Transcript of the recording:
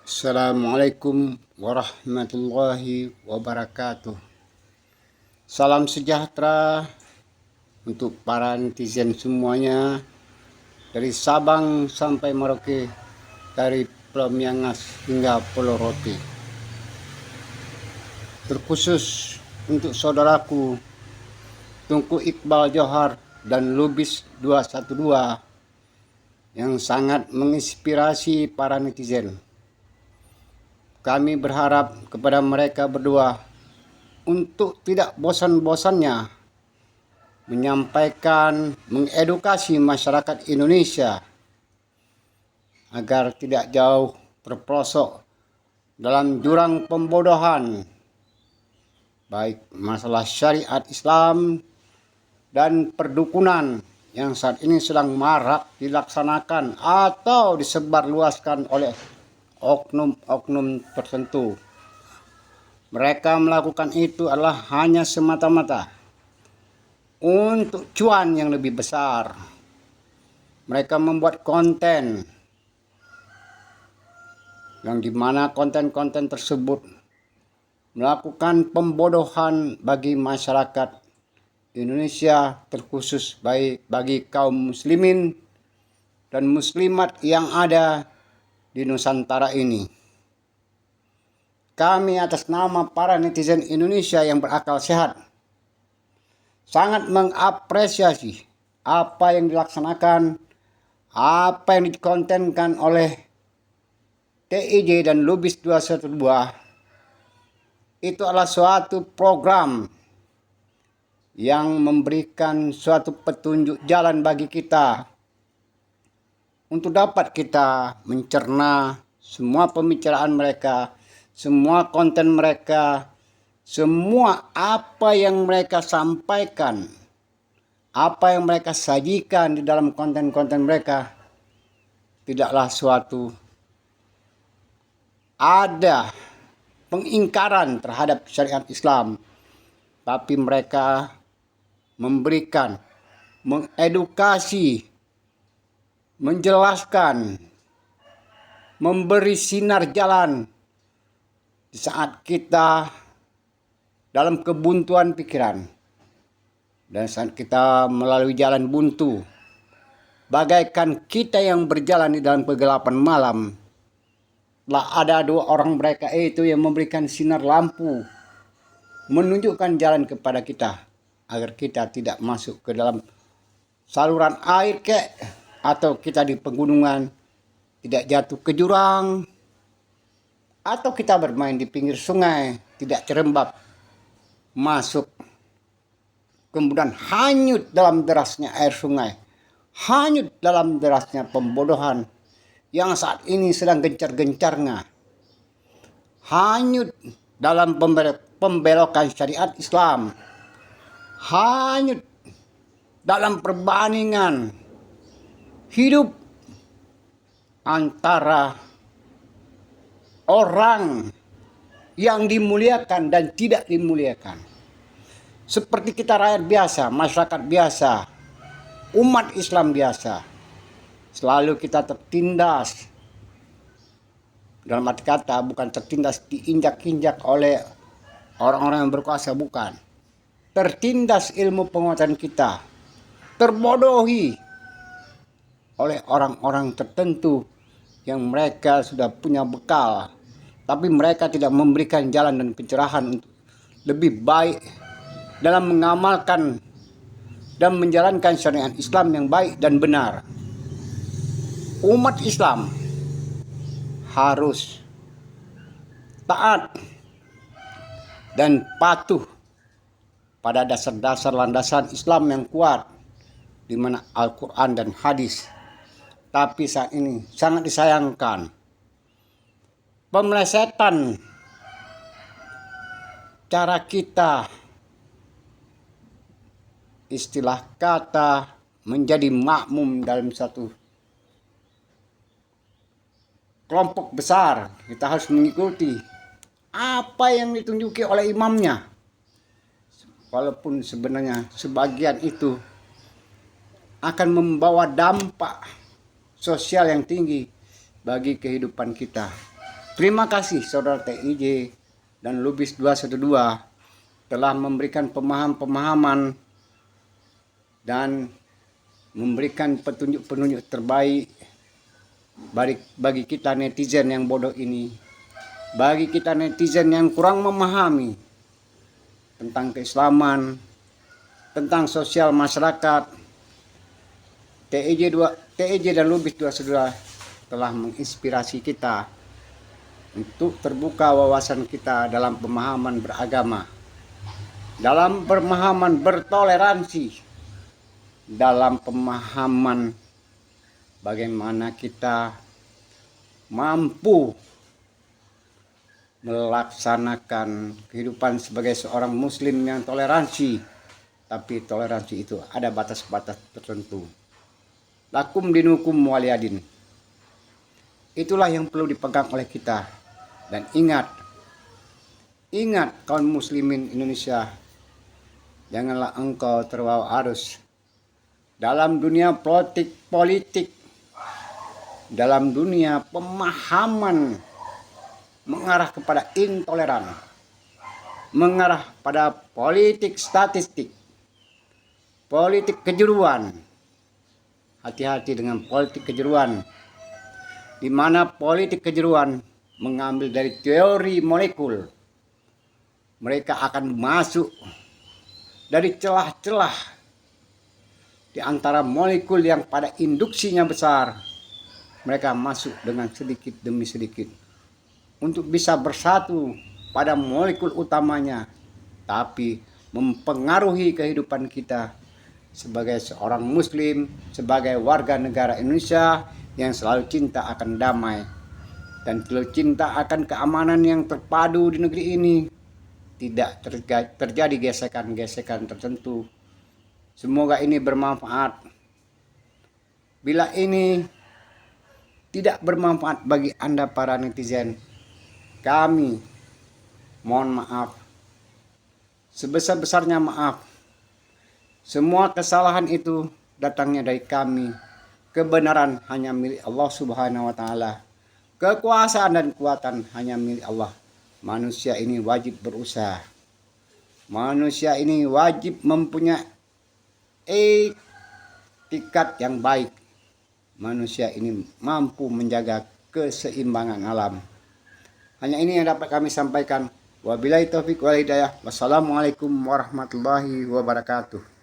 Assalamualaikum warahmatullahi wabarakatuh. Salam sejahtera untuk para netizen semuanya, dari Sabang sampai Merauke, dari Pulau Miangas hingga Pulau Rote. Terkhusus untuk saudaraku Tunku Iqbal Johar dan Lubis 212 yang sangat menginspirasi para netizen. Kami berharap kepada mereka berdua untuk tidak bosan-bosannya menyampaikan, mengedukasi masyarakat Indonesia agar tidak jauh terperosok dalam jurang pembodohan, baik masalah syariat Islam dan perdukunan yang saat ini sedang marak dilaksanakan atau disebarluaskan oleh oknum-oknum tertentu. Mereka melakukan itu adalah hanya semata-mata untuk cuan yang lebih besar. Mereka membuat konten yang dimana konten-konten tersebut melakukan pembodohan bagi masyarakat Indonesia, terkhusus bagi kaum muslimin dan muslimat yang ada di Nusantara ini. Kami atas nama para netizen Indonesia yang berakal sehat sangat mengapresiasi apa yang dilaksanakan, apa yang dikontenkan oleh TIJ dan Lubis 212. Itu adalah suatu program yang memberikan suatu petunjuk jalan bagi kita untuk dapat kita mencerna semua pembicaraan mereka, semua konten mereka, semua apa yang mereka sampaikan, apa yang mereka sajikan di dalam konten-konten mereka, tidaklah suatu ada pengingkaran terhadap syariat Islam, tapi mereka memberikan, mengedukasi, menjelaskan, memberi sinar jalan di saat kita dalam kebuntuan pikiran dan saat kita melalui jalan buntu, bagaikan kita yang berjalan di dalam kegelapan malam. Telah ada dua orang mereka itu yang memberikan sinar lampu, menunjukkan jalan kepada kita agar kita tidak masuk ke dalam saluran air atau kita di pegunungan tidak jatuh ke jurang, atau kita bermain di pinggir sungai tidak terembab masuk kemudian hanyut dalam derasnya air sungai, hanyut dalam derasnya pembodohan yang saat ini sedang gencar-gencarnya, hanyut dalam pembelokan syariat Islam, hanyut dalam perbandingan hidup antara orang yang dimuliakan dan tidak dimuliakan. Seperti kita rakyat biasa, masyarakat biasa, umat Islam biasa, selalu kita tertindas, dalam arti kata bukan tertindas diinjak-injak oleh orang-orang yang berkuasa, bukan. Tertindas ilmu penguatan kita, terbodohi oleh orang-orang tertentu yang mereka sudah punya bekal, tapi mereka tidak memberikan jalan dan pencerahan untuk lebih baik dalam mengamalkan dan menjalankan syariat Islam yang baik dan benar. Umat Islam harus taat dan patuh pada dasar-dasar landasan Islam yang kuat, di mana Al-Quran dan hadis. Tapi saat ini sangat disayangkan pemelesetan cara kita, istilah kata menjadi makmum dalam satu kelompok besar. Kita harus mengikuti apa yang ditunjuki oleh imamnya, walaupun sebenarnya sebagian itu akan membawa dampak sosial yang tinggi bagi kehidupan kita. Terima kasih Saudara TIJ dan Lubis 212 telah memberikan pemahaman dan memberikan petunjuk-petunjuk terbaik bagi kita netizen yang bodoh ini, bagi kita netizen yang kurang memahami tentang keislaman, tentang sosial masyarakat. TIJ dan Lubis 212 telah menginspirasi kita untuk terbuka wawasan kita dalam pemahaman beragama, dalam pemahaman bertoleransi, dalam pemahaman bagaimana kita mampu melaksanakan kehidupan sebagai seorang muslim yang toleransi, tapi toleransi itu ada batas-batas tertentu. Lakum dinukum waliyadin. Itulah yang perlu dipegang oleh kita. Dan ingat kaum muslimin Indonesia, janganlah engkau terbawa arus dalam dunia politik, dalam dunia pemahaman mengarah kepada intoleran, mengarah pada politik statistik, politik kejeruan. Hati-hati dengan politik kejeruan, di mana politik kejeruan mengambil dari teori molekul. Mereka akan masuk dari celah-celah di antara molekul yang pada induksinya besar. Mereka masuk dengan sedikit demi sedikit untuk bisa bersatu pada molekul utamanya, tapi mempengaruhi kehidupan kita sebagai seorang muslim, sebagai warga negara Indonesia yang selalu cinta akan damai dan selalu cinta akan keamanan yang terpadu di negeri ini. Tidak terjadi gesekan-gesekan tertentu. Semoga ini bermanfaat. Bila ini tidak bermanfaat bagi Anda para netizen, kami mohon maaf. Sebesar-besarnya maaf. Semua kesalahan itu datangnya dari kami. Kebenaran hanya milik Allah Subhanahu wa taala. Kekuasaan dan kekuatan hanya milik Allah. Manusia ini wajib berusaha. Manusia ini wajib mempunyai etikat yang baik. Manusia ini mampu menjaga keseimbangan alam. Hanya ini yang dapat kami sampaikan. Wabillahi taufiq wal hidayah. Wassalamualaikum warahmatullahi wabarakatuh.